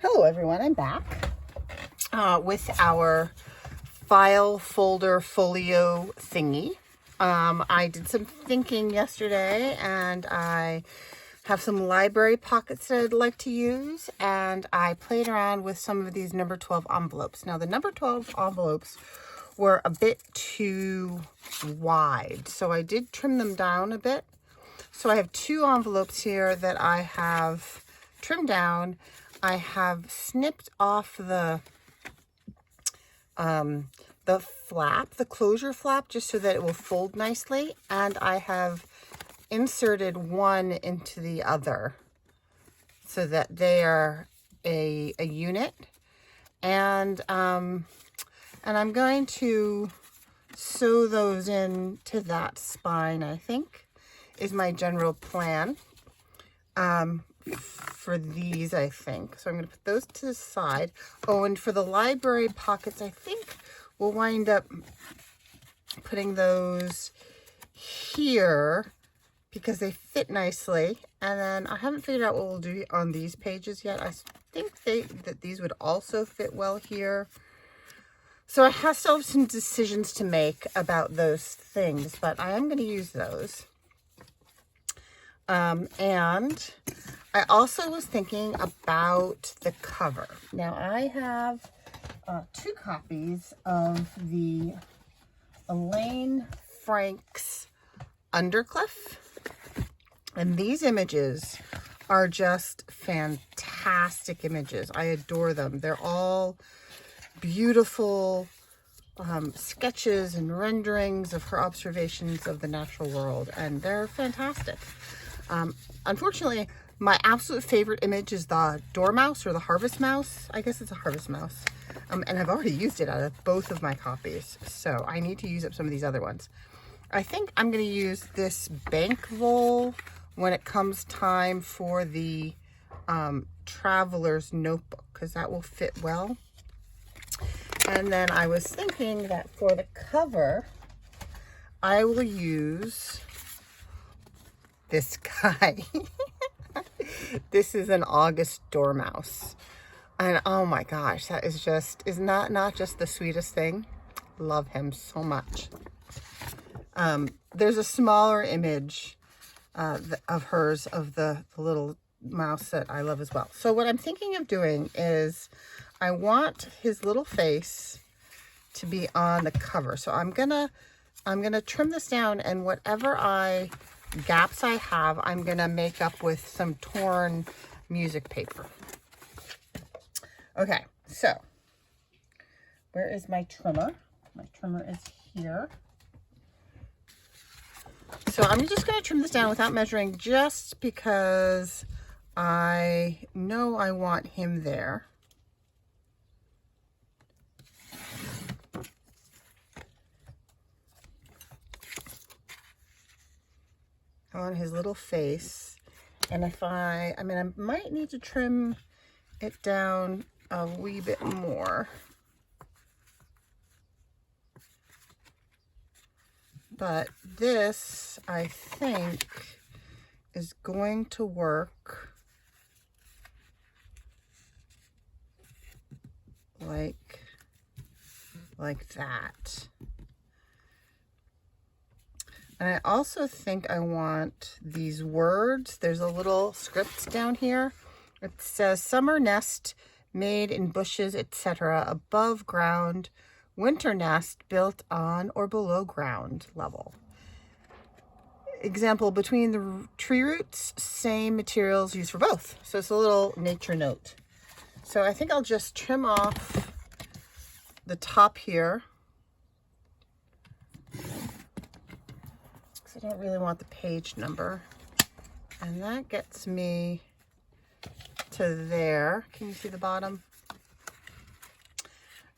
Hello everyone, I'm back with our file folder folio thingy. I did some thinking yesterday and I have some library pockets that I'd like to use, and I played around with some of these number 12 envelopes. Now the number 12 envelopes were a bit too wide, so I did trim them down a bit. So I have two envelopes here that I have trimmed down. I have snipped off the flap, the closure flap, just so that it will fold nicely. And I have inserted one into the other so that they are a unit. And I'm going to sew those into that spine, I think, is my general plan. For these, I think. So I'm going to put those to the side. Oh, and for the library pockets, I think we'll wind up putting those here because they fit nicely. And then I haven't figured out what we'll do on these pages yet. I think that these would also fit well here. So I still have some decisions to make about those things, but I am going to use those. And I also was thinking about the cover. Now I have two copies of the Elaine Frank's Undercliff, and these images are just fantastic images. I adore them. They're all beautiful sketches and renderings of her observations of the natural world, and they're fantastic. Unfortunately, my absolute favorite image is the dormouse or the harvest mouse. I guess it's a harvest mouse. And I've already used it out of both of my copies, so I need to use up some of these other ones. I think I'm going to use this bank roll when it comes time for the traveler's notebook, because that will fit well. And then I was thinking that for the cover, I will use this guy. This is an August dormouse, and oh my gosh, that is not just the sweetest thing. Love him so much. There's a smaller image of hers of the little mouse that I love as well. So what I'm thinking of doing is I want his little face to be on the cover. So I'm gonna trim this down, and whatever gaps I have, I'm gonna make up with some torn music paper. Okay, so where is my trimmer? My trimmer is here. So I'm just gonna trim this down without measuring, just because I know I want him there. On his little face, and if I might need to trim it down a wee bit more, but this I think is going to work like that. And I also think I want these words. There's a little script down here. It says summer nest made in bushes, etc., above ground, winter nest built on or below ground level. Example, between the tree roots, same materials used for both. So it's a little nature note. So I think I'll just trim off the top here. I don't really want the page number, and that gets me to there. Can you see the bottom?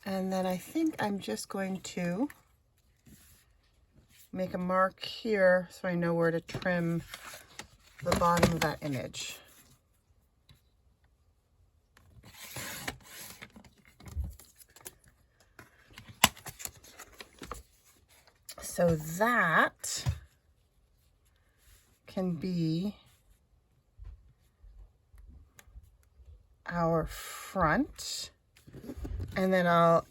And then I think I'm just going to make a mark here so I know where to trim the bottom of that image. So that can be our front, and then I'll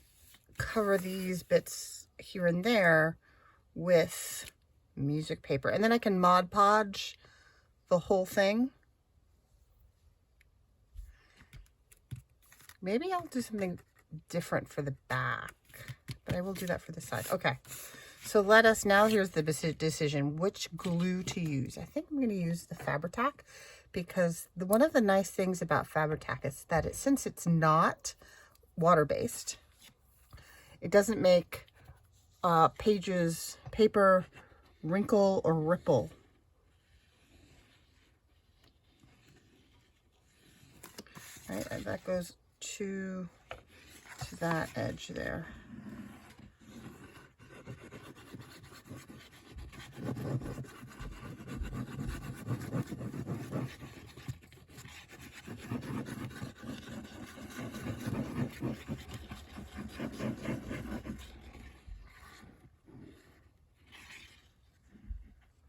cover these bits here and there with music paper, and then I can Mod Podge the whole thing. Maybe I'll do something different for the back, but I will do that for the side. Okay, so here's the decision, which glue to use. I think I'm going to use the Fabri-Tac, because one of the nice things about Fabri-Tac is that since it's not water-based, it doesn't make paper wrinkle or ripple. Right, and that goes to that edge there.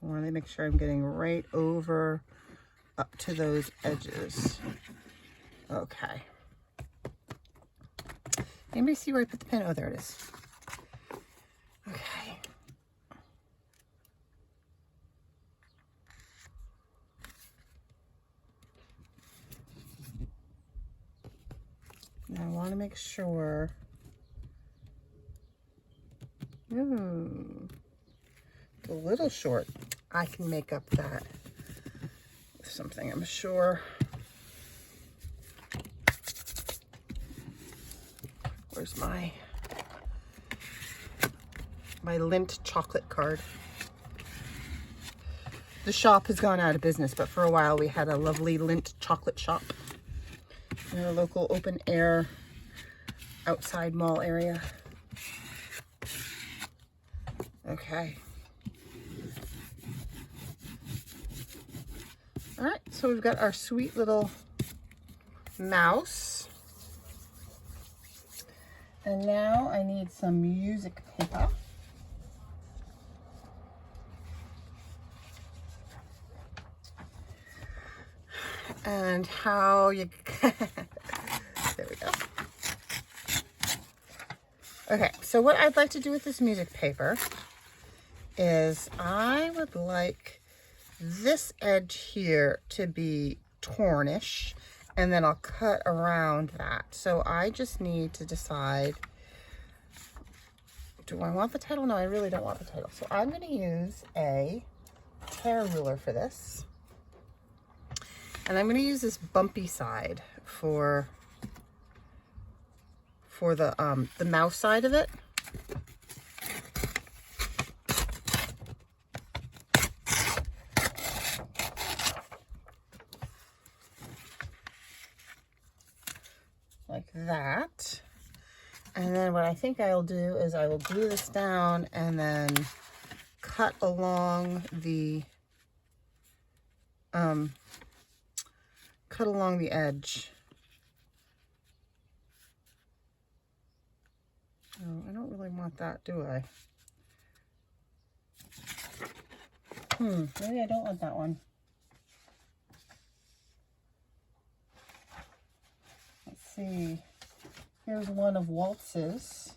I want to make sure I'm getting right over up to those edges. Okay. Anybody see where I put the pen? Oh, there it is. Okay. Now I want to make sure. A little short. I can make up that with something, I'm sure. Where's my Lindt chocolate card? The shop has gone out of business, but for a while we had a lovely Lindt chocolate shop in a local open air outside mall area. Okay. All right, so we've got our sweet little mouse. And now I need some music paper. And how you, there we go. Okay, so what I'd like to do with this music paper is I would like this edge here to be tornish, and then I'll cut around that. So I just need to decide, do I want the title? No, I really don't want the title. So I'm going to use a tear ruler for this. And I'm going to use this bumpy side for the mouse side of it. Like that. And then what I think I'll do is I will glue this down and then cut along the edge. Oh, I don't really want that, do I? Maybe I don't want that one. Let's see. Here's one of Waltz's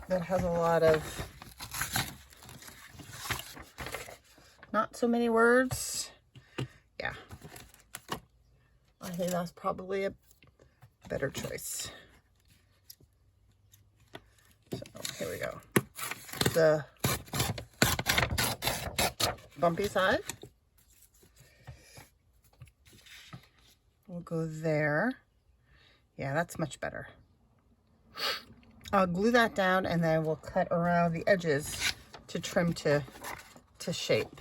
that has a lot of not so many words. Yeah. I think that's probably a better choice. So here we go. The bumpy side. We'll go there. Yeah, that's much better. I'll glue that down and then we'll cut around the edges to trim to shape.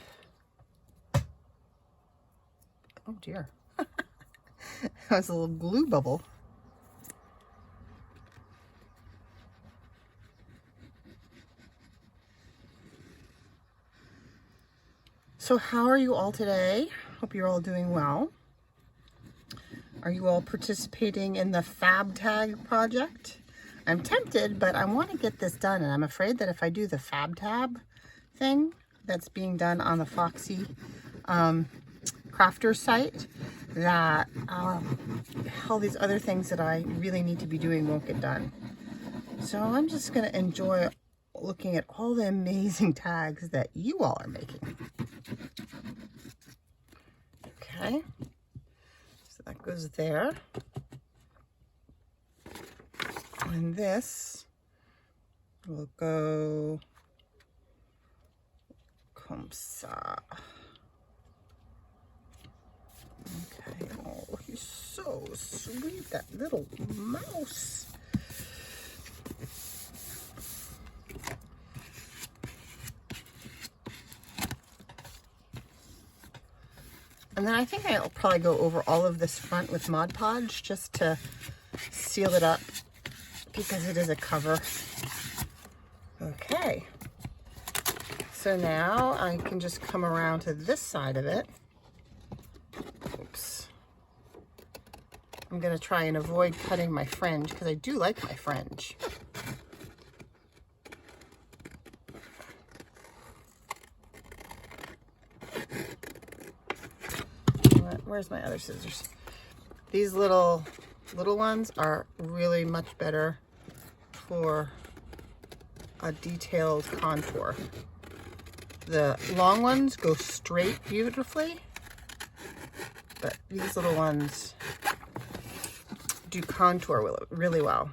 Oh dear. That was a little glue bubble. So how are you all today? Hope you're all doing well. Are you all participating in the Fab-Tag project? I'm tempted, but I want to get this done, and I'm afraid that if I do the Fab-Tab thing that's being done on the Foxy Crafter site, that all these other things that I really need to be doing won't get done. So I'm just going to enjoy looking at all the amazing tags that you all are making. Okay, so that goes there. And this will go comme ça. Okay, oh, he's so sweet, that little mouse. And then I think I'll probably go over all of this front with Mod Podge just to seal it up because it is a cover. Okay, so now I can just come around to this side of it. Oops. I'm going to try and avoid cutting my fringe because I do like my fringe. Where's my other scissors? These little ones are really much better for a detailed contour. The long ones go straight beautifully, but these little ones do contour really well.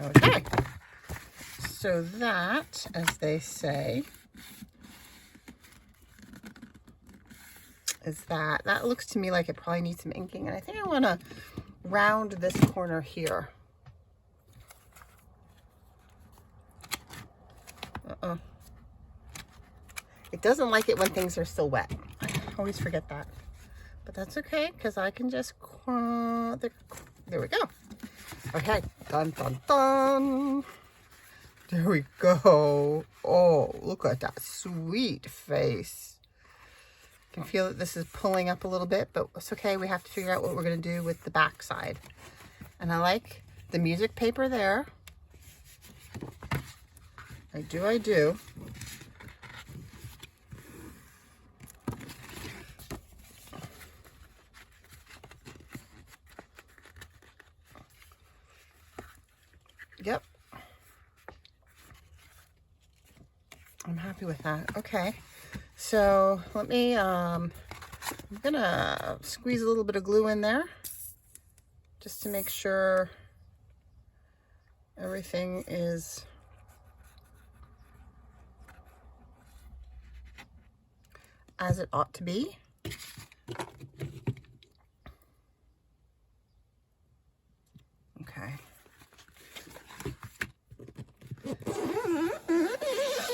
Okay. So that, as they say, is that looks to me like it probably needs some inking. And I think I want to round this corner here. It doesn't like it when things are still wet. I always forget that. But that's okay, because I can just, there we go. Okay, dun, dun, dun. There we go. Oh, look at that sweet face. You can feel that this is pulling up a little bit, but it's okay. We have to figure out what we're going to do with the back side. And I like the music paper there. I do. Yep. I'm happy with that. Okay. So let me, I'm gonna squeeze a little bit of glue in there just to make sure everything is as it ought to be. Okay.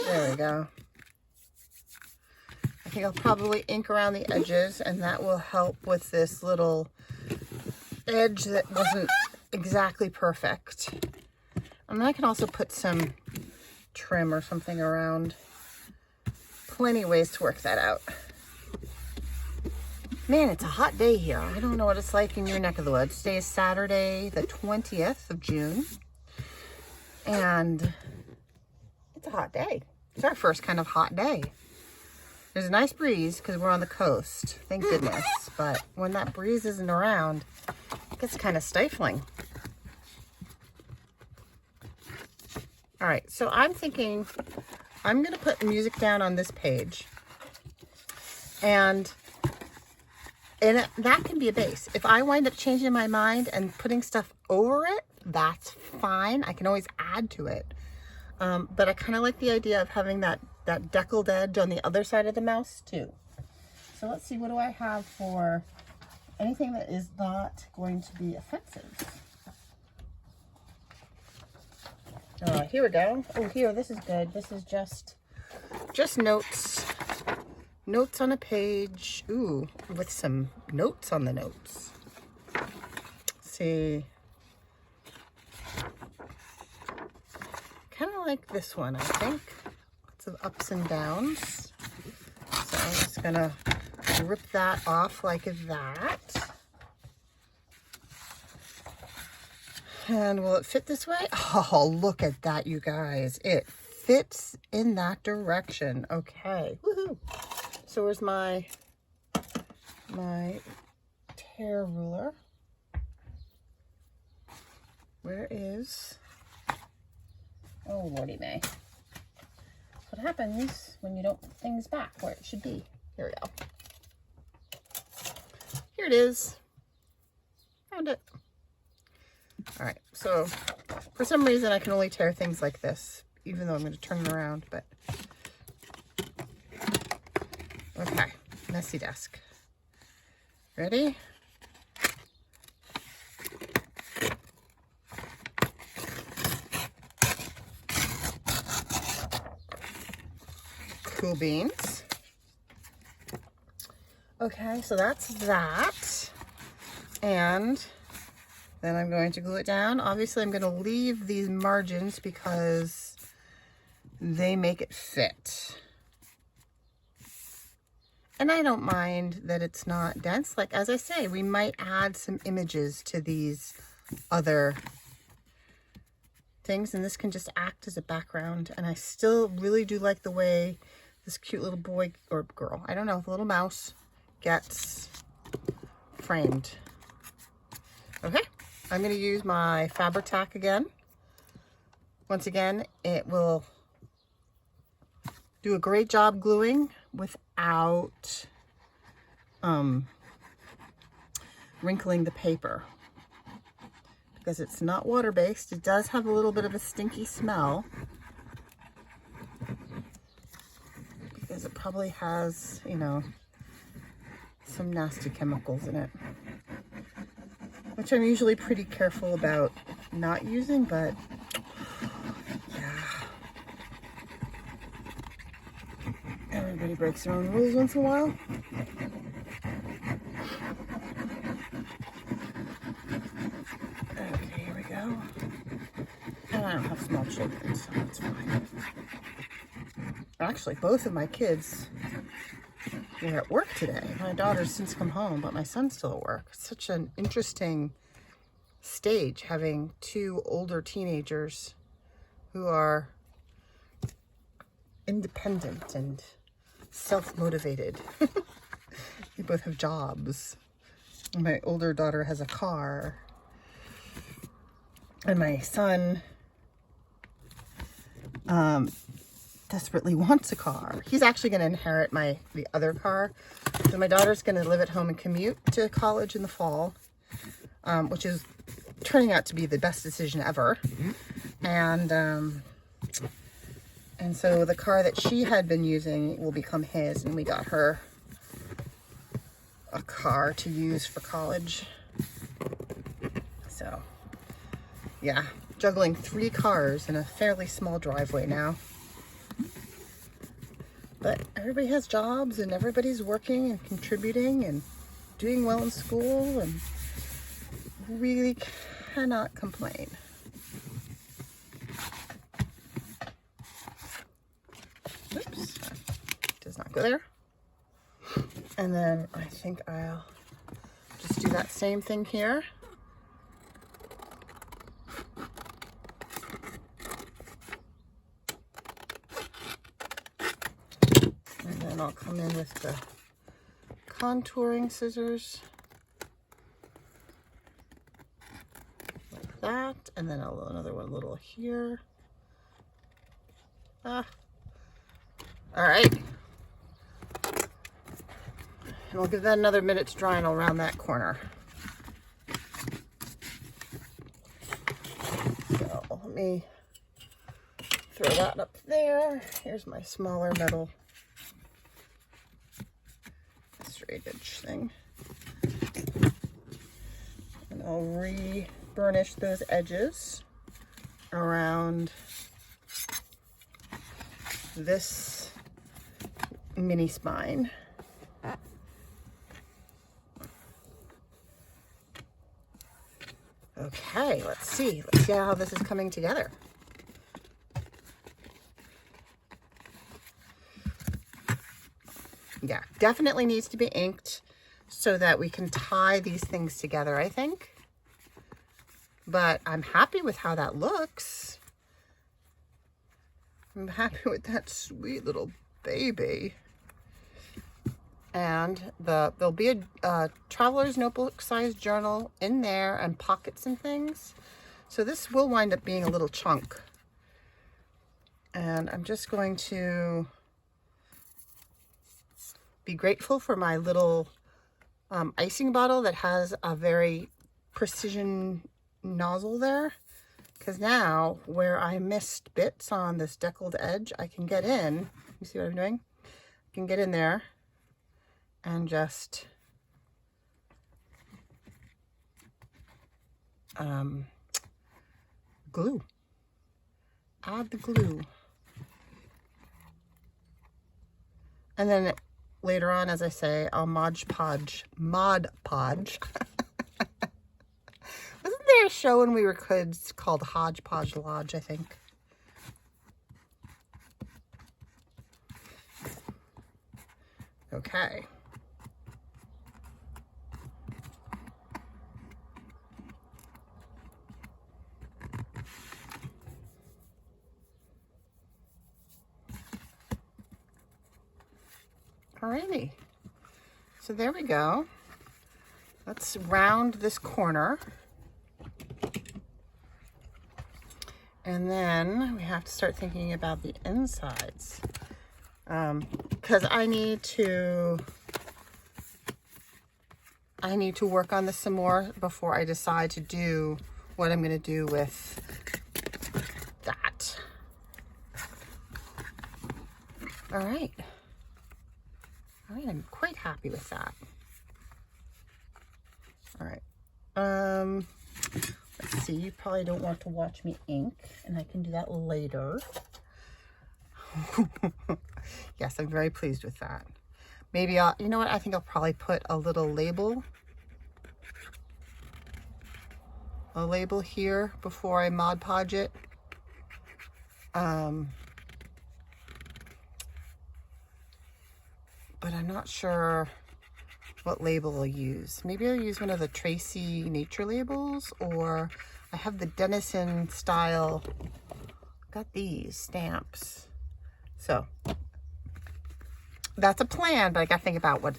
There we go. I think I'll probably ink around the edges, and that will help with this little edge that wasn't exactly perfect. And then I can also put some trim or something around. Plenty of ways to work that out. Man, it's a hot day here. I don't know what it's like in your neck of the woods. Today is Saturday, the 20th of June. And it's a hot day. It's our first kind of hot day. There's a nice breeze because we're on the coast, thank goodness. But when that breeze isn't around, it gets kind of stifling. All right, so I'm thinking I'm going to put music down on this page. And that can be a base. If I wind up changing my mind and putting stuff over it, that's fine. I can always add to it. But I kind of like the idea of having that deckled edge on the other side of the mouse too. So let's see, what do I have for anything that is not going to be offensive? Here we go. Oh, here, this is good. This is just notes. Notes on a page. Ooh, with some notes on the notes. Let's see. Kind of like this one, I think. Lots of ups and downs. So I'm just gonna rip that off like that. And will it fit this way? Oh, look at that, you guys. It fits in that direction. Okay, woohoo. So where's my tear ruler? Where is, oh lordy may. What happens when you don't put things back where it should be? Here we go. Here it is. Found it. All right, so for some reason I can only tear things like this, even though I'm going to turn it around, but okay, messy desk. Ready? Cool beans. Okay, so that's that. And then I'm going to glue it down. Obviously, I'm going to leave these margins because they make it fit. And I don't mind that it's not dense. Like, as I say, we might add some images to these other things, and this can just act as a background. And I still really do like the way this cute little boy or girl, I don't know, the little mouse gets framed. Okay, I'm going to use my Fabri-Tac again. Once again, it will do a great job gluing without wrinkling the paper. Because it's not water-based, it does have a little bit of a stinky smell. Because it probably has, you know, some nasty chemicals in it. Which I'm usually pretty careful about not using, but yeah. Everybody breaks their own rules once in a while. Okay, here we go. And I don't have small children, so that's fine. Actually, both of my kids were at work today. My daughter's since come home, but my son's still at work. It's such an interesting stage, having two older teenagers who are independent and self-motivated. They both have jobs. My older daughter has a car. And my son desperately wants a car. He's actually going to inherit the other car. So my daughter's going to live at home and commute to college in the fall, which is turning out to be the best decision ever. And so the car that she had been using will become his, and we got her a car to use for college. So yeah, juggling 3 cars in a fairly small driveway now. But everybody has jobs and everybody's working and contributing and doing well in school, and really cannot complain. Oops, does not go there. And then I think I'll just do that same thing here. And then I'll come in with the contouring scissors. Like that. And then I'll another one a little here. All right. And we'll give that another minute to dry, and I'll round that corner. So let me throw that up there. Here's my smaller metal straight edge thing. And I'll re-burnish those edges around this mini spine. Okay, let's see how this is coming together. Yeah, definitely needs to be inked so that we can tie these things together, I think. But I'm happy with how that looks. I'm happy with that sweet little baby. And there'll be a traveler's notebook size journal in there and pockets and things. So this will wind up being a little chunk. And I'm just going to be grateful for my little icing bottle that has a very precision nozzle there. Because now where I missed bits on this deckled edge, I can get in. You see what I'm doing? I can get in there and just glue. Add the glue. And then later on, as I say, I'll Mod Podge. Wasn't there a show when we were kids called Hodgepodge Lodge, I think? Okay. Alrighty, so there we go. Let's round this corner. And then we have to start thinking about the insides. Because I need to work on this some more before I decide to do what I'm going to do with that. All right. I'm quite happy with that. All right. Let's see. You probably don't want to watch me ink, and I can do that later. Yes, I'm very pleased with that. Maybe you know what? I think I'll probably put a little label. A label here before I Mod Podge it. But I'm not sure what label I'll use. Maybe I'll use one of the Tracy nature labels, or I have the Denison style. Got these stamps. So that's a plan, but I gotta think about it a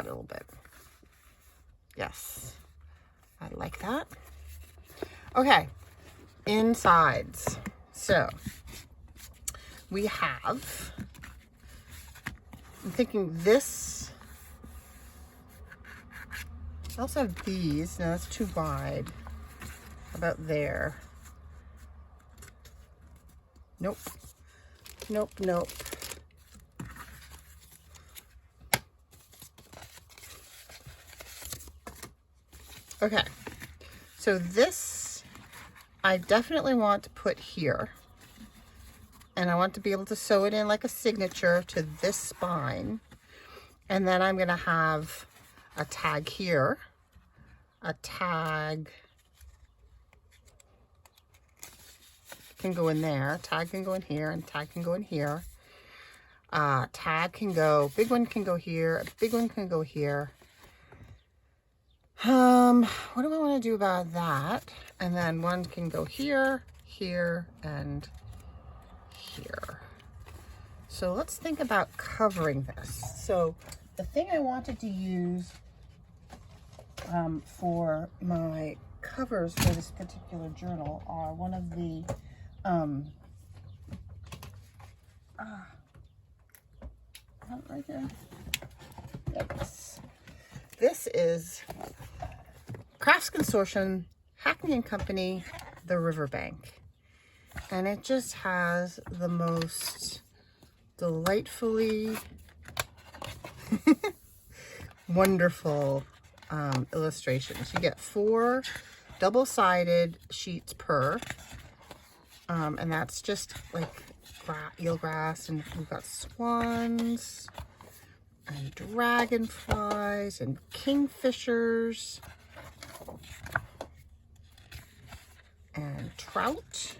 little bit. Yes, I like that. Okay, insides. So we have, I'm thinking this, I also have these. No, that's too wide. How about there? Nope. Nope, nope. Okay, so this I definitely want to put here. And I want to be able to sew it in like a signature to this spine. And then I'm going to have a tag here, a tag can go in there, tag can go in here, and tag can go in here. Tag can go, big one can go here, a big one can go here. What do I want to do about that? And then one can go here, here, and here. So let's think about covering this. So the thing I wanted to use for my covers for this particular journal are one of the right here. Yes. This is Crafts Consortium, Hackney and Company, The Riverbank. And it just has the most delightfully wonderful illustrations. You get 4 double-sided sheets per, and that's just like eelgrass, and we've got swans and dragonflies and kingfishers and trout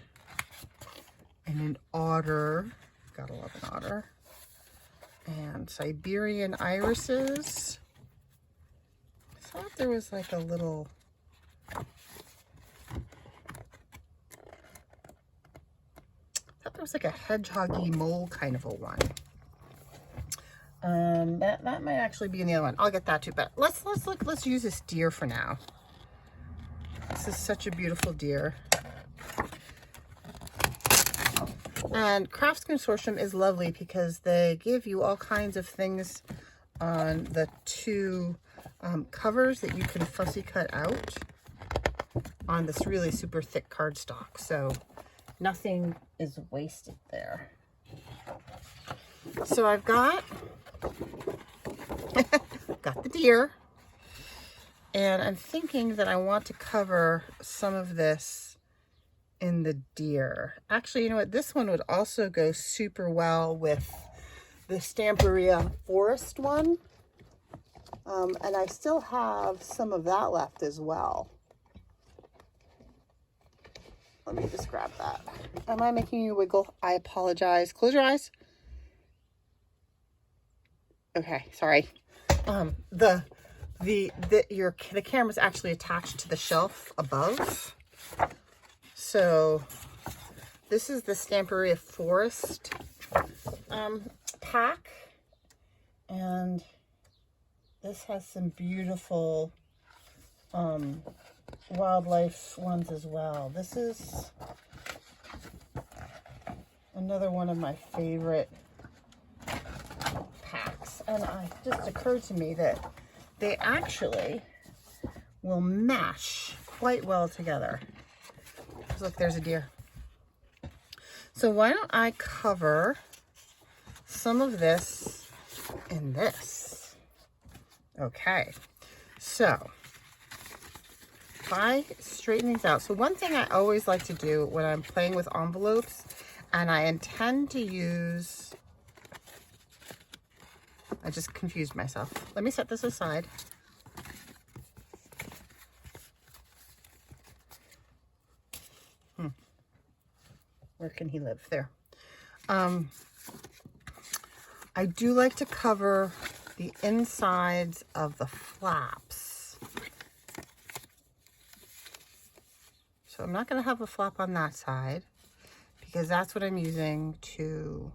and an otter. Gotta love an otter. And Siberian irises. I thought there was like a little thought there was like a hedgehoggy mole kind of a one. That might actually be in the other one. I'll get that too, but let's use this deer for now. This is such a beautiful deer. And Crafts Consortium is lovely because they give you all kinds of things on the two covers that you can fussy cut out on this really super thick cardstock. So nothing is wasted there. So I've got the deer, and I'm thinking that I want to cover some of this in the deer. Actually, you know what? This one would also go super well with the Stamperia Forest one. And I still have some of that left as well. Let me just grab that. Am I making you wiggle? I apologize. Close your eyes. Okay, sorry. The camera's actually attached to the shelf above. So this is the Stamperia Forest pack, and this has some beautiful wildlife ones as well. This is another one of my favorite packs, and it just occurred to me that they actually will mesh quite well together. Look, there's a deer. So why don't I cover some of this in this? Okay, so if I straighten these out. So one thing I always like to do when I'm playing with envelopes, and I intend to use, I just confused myself. Let me set this aside. Where can he live? There. I do like to cover the insides of the flaps. So I'm not going to have a flap on that side because that's what I'm using to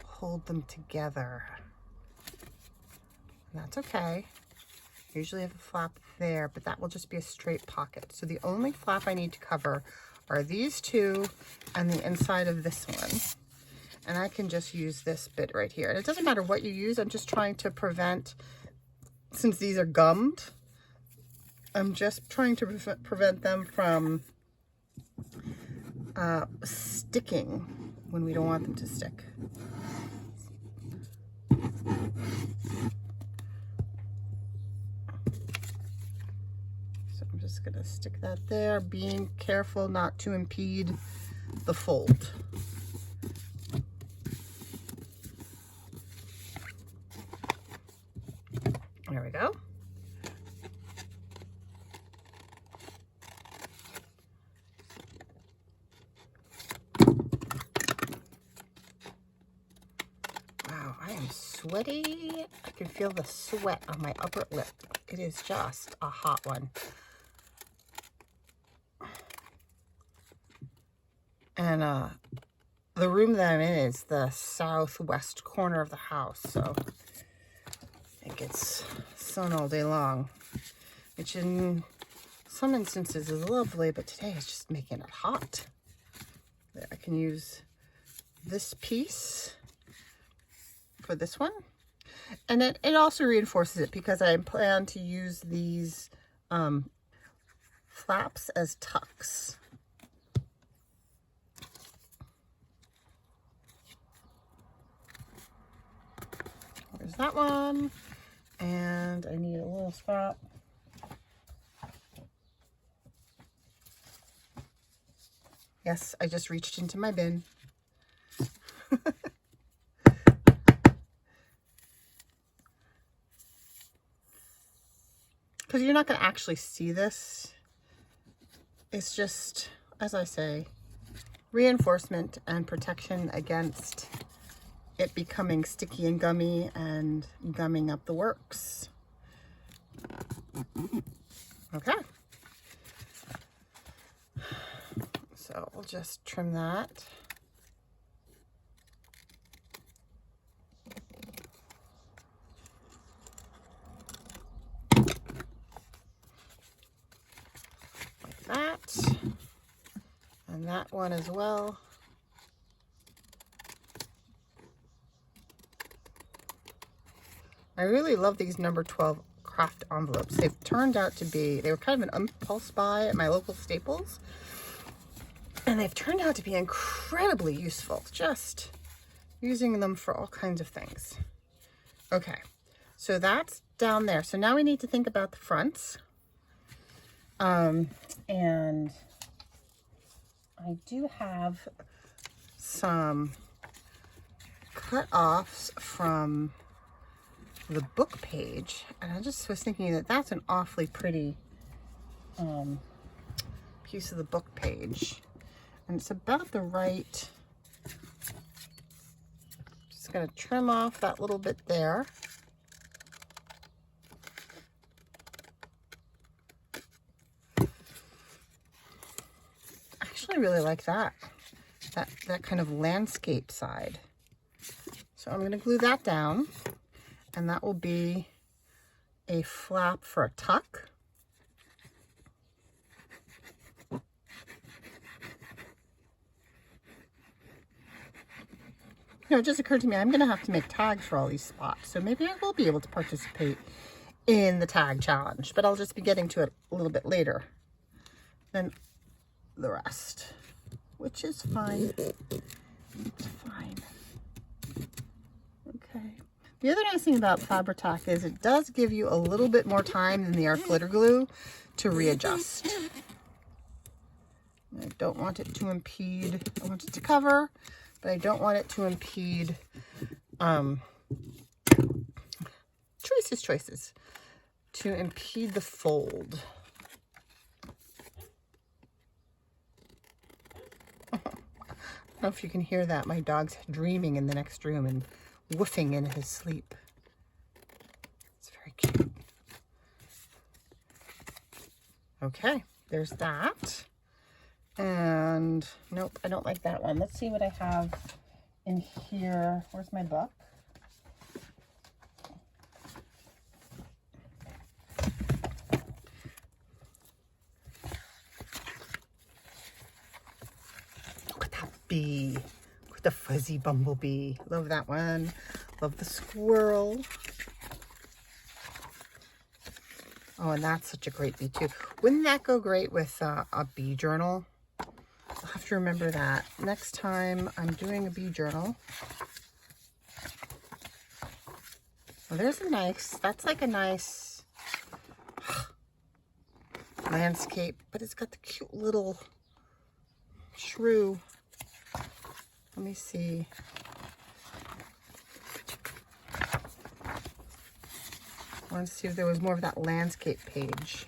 hold them together. And that's okay. I usually have a flap there, but that will just be a straight pocket. So the only flap I need to cover are these two and the inside of this one. And I can just use this bit right here. And it doesn't matter what you use. I'm just trying to prevent, since these are gummed, I'm just trying to prevent them from sticking when we don't want them to stick. I'm just going to stick that there, being careful not to impede the fold. There we go. Wow, I am sweaty. I can feel the sweat on my upper lip. It is just a hot one. And the room that I'm in is the southwest corner of the house, so it gets sun all day long, which in some instances is lovely, but today is just making it hot. There, I can use this piece for this one, and then it also reinforces it because I plan to use these flaps as tucks. There's that one, and I need a little spot. Yes, I just reached into my bin. Because you're not going to actually see this. It's just, as I say, reinforcement and protection against it becoming sticky and gummy and gumming up the works. Okay. So we'll just trim that. that one as well. I really love these number 12 craft envelopes. They've turned out to be, they were kind of an impulse buy at my local Staples. And they've turned out to be incredibly useful. Just using them for all kinds of things. Okay, so that's down there. So now we need to think about the fronts. And I do have some cut-offs from the book page, and I just was thinking that that's an awfully pretty piece of the book page, and it's about the right. Just gonna trim off that little bit there. I actually really like that kind of landscape side. So I'm gonna glue that down. And that will be a flap for a tuck. You know, it just occurred to me, I'm going to have to make tags for all these spots. So maybe I will be able to participate in the tag challenge, but I'll just be getting to it a little bit later than the rest, which is fine. It's fine. Okay. The other nice thing about Fabri-Tac is it does give you a little bit more time than the art glitter glue to readjust. I don't want it to impede, I want it to cover, but I don't want it to impede choices, to impede the fold. I don't know if you can hear that. My dog's dreaming in the next room and woofing in his sleep. It's very cute. Okay, there's that. And nope, I don't like that one. Let's see what I have in here. Where's my book? Look at that bee. Look at the fuzzy bumblebee. Love that one. Love the squirrel. Oh, and that's such a great bee too. Wouldn't that go great with a bee journal? I'll have to remember that next time I'm doing a bee journal. Well, there's a nice, that's like a nice landscape, but it's got the cute little shrew. Let me see. I wanted to see if there was more of that landscape page.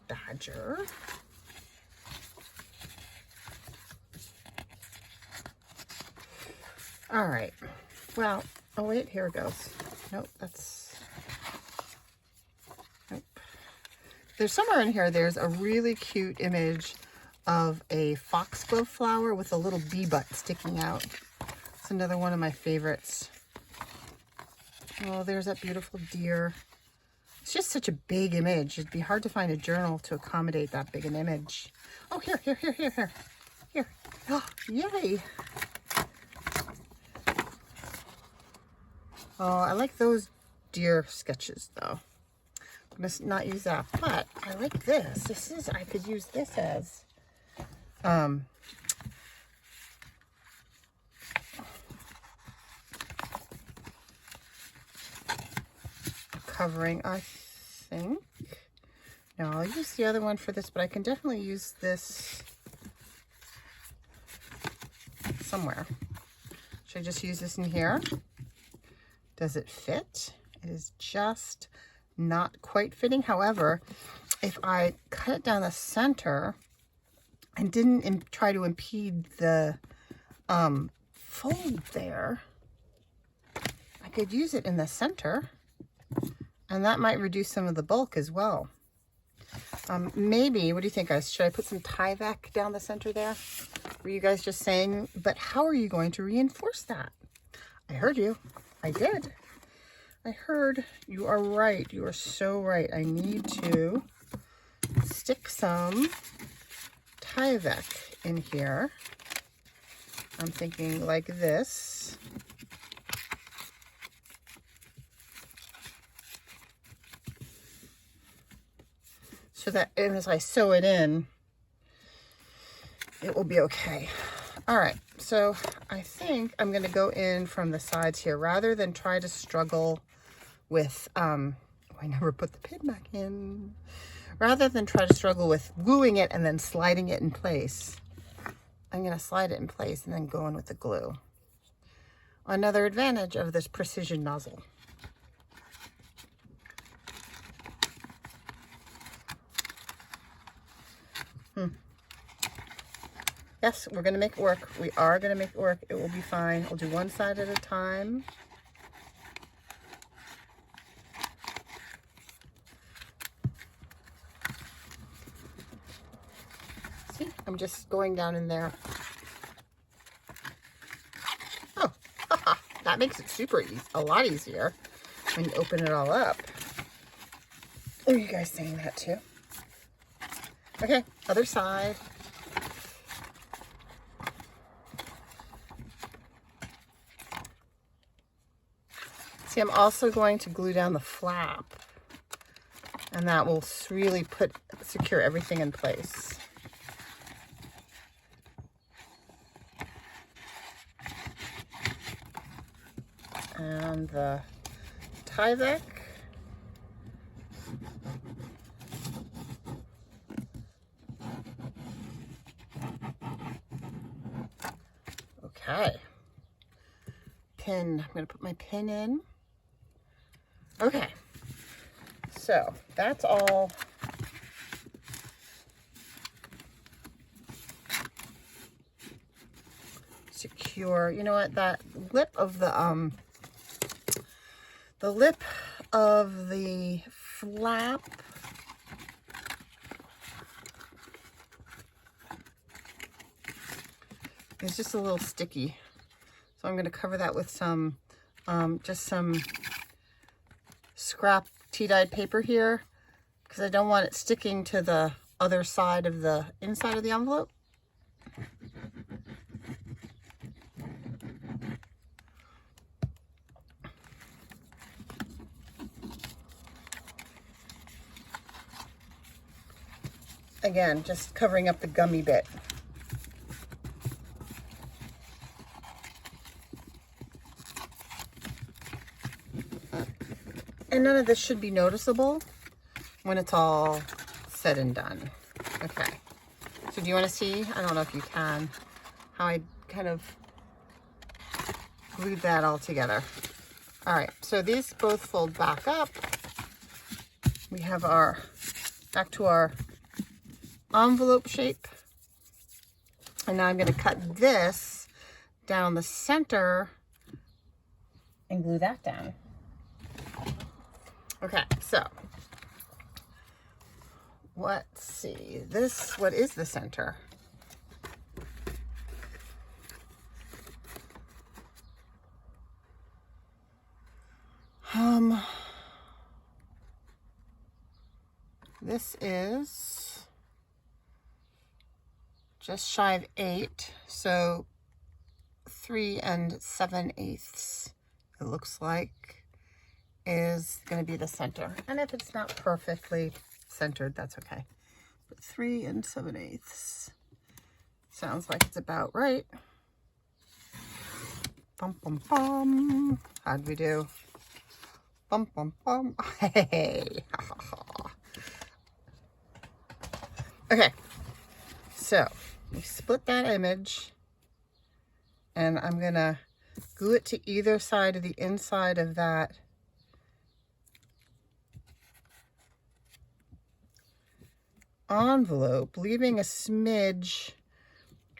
Badger. All right. Well, oh wait, here it goes. Nope, that's... Nope. There's somewhere in here, there's a really cute image of a foxglove flower with a little bee butt sticking out. It's another one of my favorites. Oh, there's that beautiful deer. It's just such a big image. It'd be hard to find a journal to accommodate that big an image. Oh, here. Here. Oh, yay. Oh, I like those deer sketches, though. I'm going to not use that, but I like this. I could use this as, covering, I think. No, I'll use the other one for this, but I can definitely use this somewhere. Should I just use this in here? Does it fit? It is just not quite fitting. However, if I cut it down the center and didn't try to impede the fold there, I could use it in the center. And that might reduce some of the bulk as well. Maybe, what do you think, guys? Should I put some Tyvek down the center there? Were you guys just saying, but how are you going to reinforce that? I heard you. I did. I heard. You are right. You are so right. I need to stick some Tyvek in here. I'm thinking like this. So that as I sew it in, it will be okay. All right, so I think I'm gonna go in from the sides here rather than try to struggle with, I never put the pin back in. Rather than try to struggle with gluing it and then sliding it in place, I'm gonna slide it in place and then go in with the glue. Another advantage of this precision nozzle. Yes, we're gonna make it work. We are gonna make it work. It will be fine. I'll do one side at a time. See, I'm just going down in there. Oh, that makes it super easy, a lot easier when you open it all up. Are you guys saying that too? Okay, other side. See, I'm also going to glue down the flap, and that will really secure everything in place. And the Tyvek. Okay. Pin, I'm going to put my pin in. Okay, so that's all secure. You know what, that lip of the lip of the flap is just a little sticky. So I'm going to cover that with some, just some scrap tea-dyed paper here, because I don't want it sticking to the other side of the inside of the envelope. Again, just covering up the gummy bit. And none of this should be noticeable when it's all said and done. Okay, so do you want to see, I don't know if you can, how I kind of glued that all together. All right, so these both fold back up. We have our, back to our envelope shape. And now I'm going to cut this down the center and glue that down. Okay, so let's see. This, what is the center? This is just shy of 8, so 3 7/8, it looks like, is going to be the center. And if it's not perfectly centered, that's okay. But 3 7/8 sounds like it's about right. Bum, bum, bum. How'd we do? Bum, bum, bum. Hey. Okay. So we split that image, and I'm going to glue it to either side of the inside of that envelope, leaving a smidge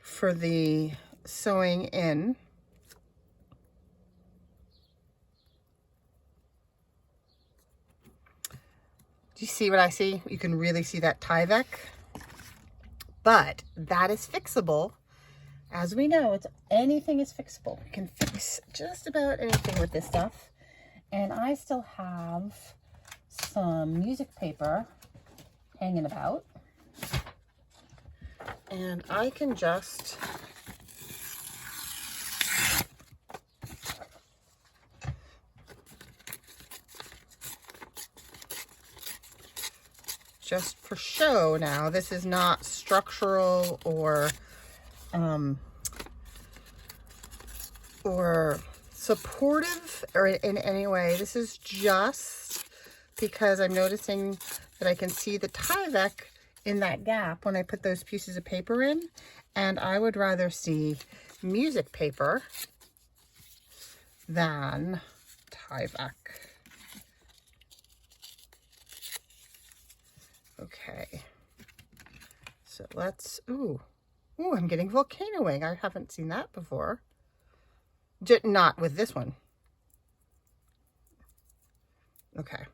for the sewing in. Do you see what I see? You can really see that Tyvek, but that is fixable. As we know, anything is fixable. You can fix just about anything with this stuff. And I still have some music paper hanging about. And I can just for show now. This is not structural or supportive or in any way. This is just because I'm noticing that I can see the Tyvek in that gap when I put those pieces of paper in, and I would rather see music paper than Tyvek. Okay, so let's, ooh, I'm getting volcanoing. I haven't seen that before. Not with this one. Okay.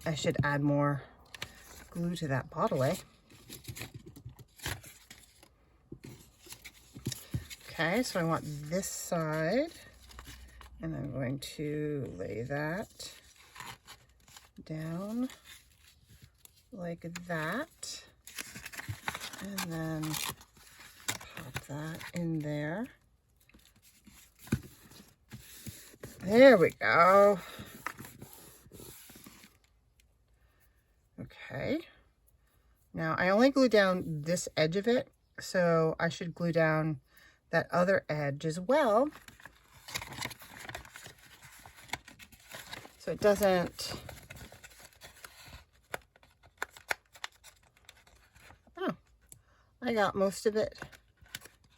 I should add more glue to that bottle, eh? Okay, so I want this side, and I'm going to lay that down like that, and then pop that in there. There we go. Okay, now I only glue down this edge of it, so I should glue down that other edge as well, so it doesn't, oh, I got most of it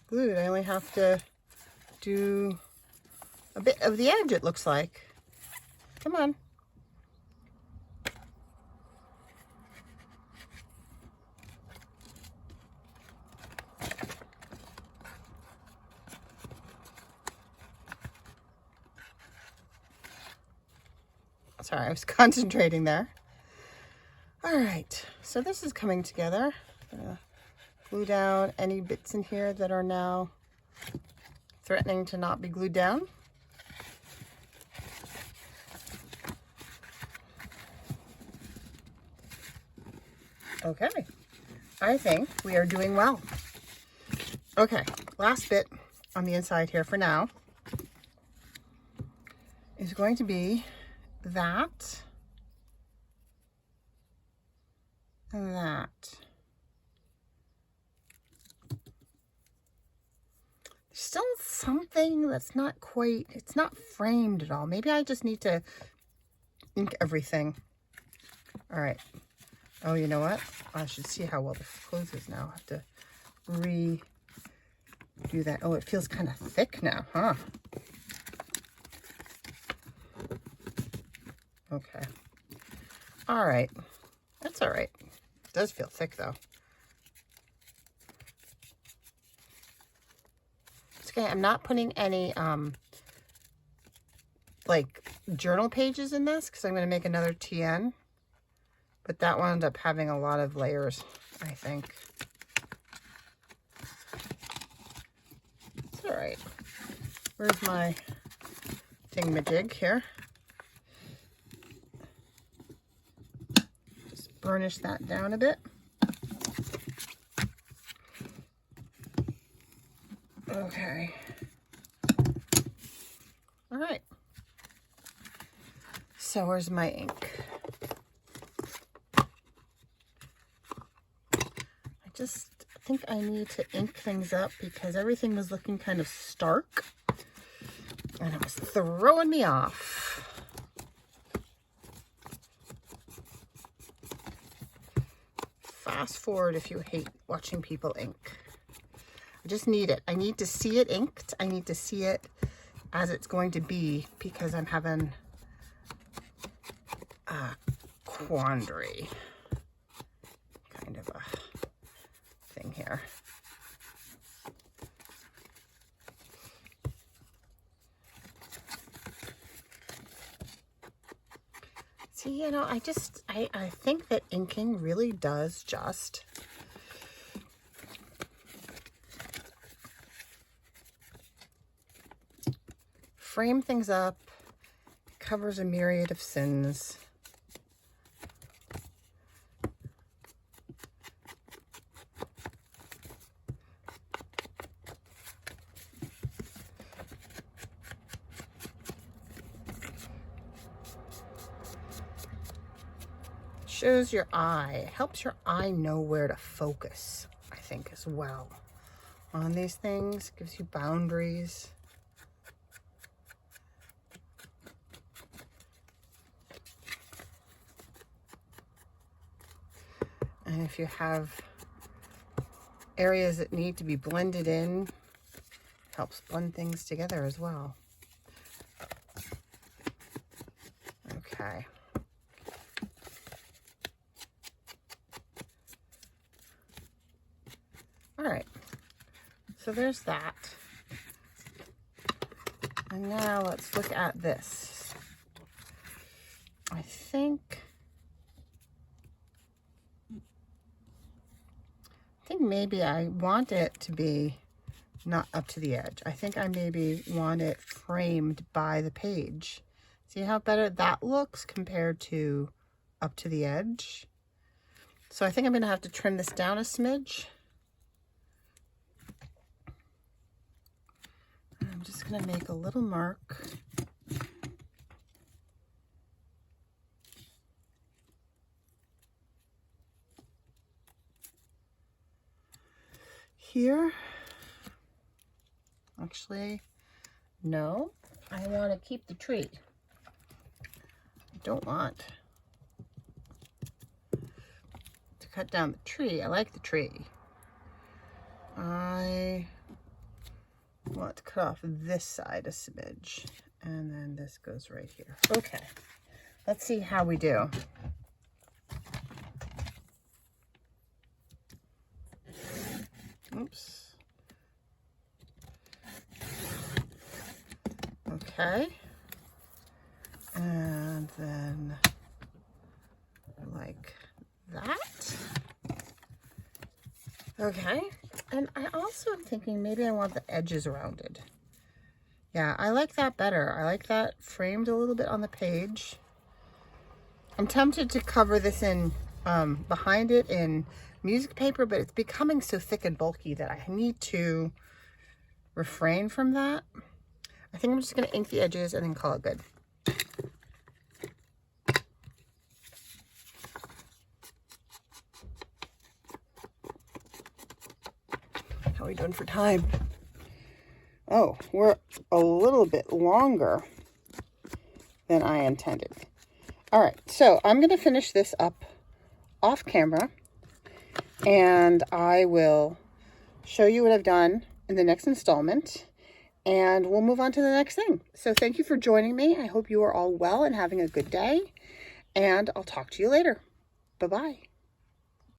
glued. I only have to do a bit of the edge, it looks like. Come on. Sorry, I was concentrating there. All right, so this is coming together. I'm gonna glue down any bits in here that are now threatening to not be glued down. Okay, I think we are doing well. Okay, last bit on the inside here for now is going to be that and that. There's still something that's not quite, it's not framed at all. Maybe I just need to ink everything. All right. Oh, you know what? I should see how well this closes now. I have to redo that. Oh, it feels kind of thick now, huh? Okay. All right. That's all right. It does feel thick though. It's okay. I'm not putting any like journal pages in this because I'm going to make another TN. But that wound up having a lot of layers, I think. It's all right. Where's my thingamajig here? Just burnish that down a bit. Okay. All right. So where's my ink? I think I need to ink things up because everything was looking kind of stark and it was throwing me off. Fast forward if you hate watching people ink. I just need it. I need to see it inked. I need to see it as it's going to be because I'm having a quandary kind of a thing here. See, you know, I think that inking really does just frame things up, covers a myriad of sins. Shows your eye, helps your eye know where to focus, I think, as well. On these things, gives you boundaries. And if you have areas that need to be blended in, helps blend things together as well. Okay. All right, so there's that. And now let's look at this. I think maybe I want it to be not up to the edge. I think I maybe want it framed by the page. See how better that looks compared to up to the edge? So I think I'm gonna have to trim this down a smidge. I'm just going to make a little mark. Here. Actually, no. I want to keep the tree. I don't want to cut down the tree. I like the tree. I want to cut off this side a smidge, and then this goes right here. Okay, let's see how we do. Oops. Okay, and then like that. Okay, and I also am thinking maybe I want the edges rounded. Yeah, I like that better. I like that framed a little bit on the page. I'm tempted to cover this in behind it in music paper, but it's becoming so thick and bulky that I need to refrain from that. I think I'm just going to ink the edges and then call it good. How are we doing for time? Oh, we're a little bit longer than I intended. All right, so I'm going to finish this up off camera, and I will show you what I've done in the next installment, and we'll move on to the next thing. So thank you for joining me. I hope you are all well and having a good day, and I'll talk to you later. Bye-bye.